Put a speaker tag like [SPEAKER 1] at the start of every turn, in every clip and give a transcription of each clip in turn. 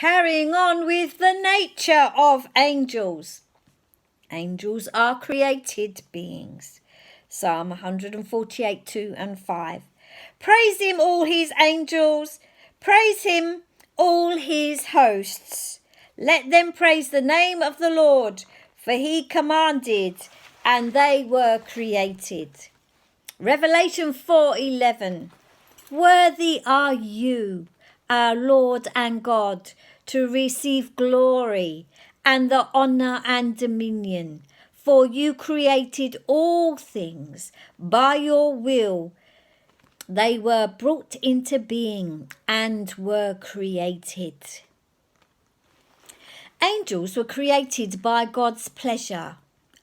[SPEAKER 1] Carrying on with the nature of angels. Angels are created beings. Psalm 148, 2 and 5. Praise him, all his angels. Praise him, all his hosts. Let them praise the name of the Lord, for he commanded, and they were created. Revelation 4:11. Worthy are you, our Lord and God, to receive glory and the honour and dominion, for you created all things by your will. They were brought into being and were created. Angels were created by God's pleasure,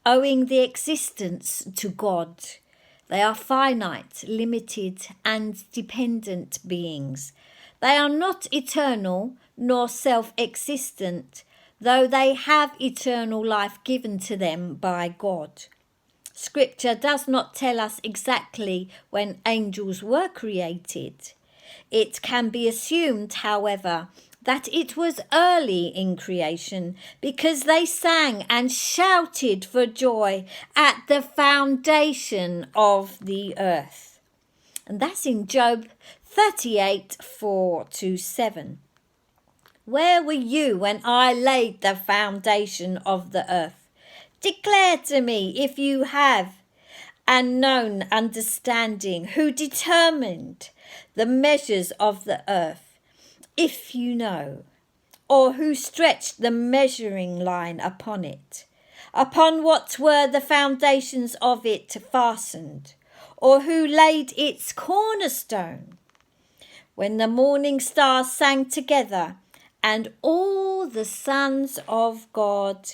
[SPEAKER 1] owing their existence to God. They are finite, limited and dependent beings. They are not eternal nor self-existent, though they have eternal life given to them by God. Scripture does not tell us exactly when angels were created. It can be assumed, however, that it was early in creation because they sang and shouted for joy at the foundation of the earth. And that's in Job 38, 4-7. Where were you when I laid the foundation of the earth? Declare to me if you have and known understanding, who determined the measures of the earth, if you know, or who stretched the measuring line upon it, upon what were the foundations of it fastened, or who laid its cornerstone, when the morning stars sang together, and all the sons of God,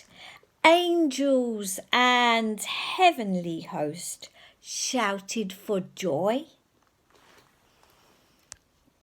[SPEAKER 1] angels and heavenly host, shouted for joy?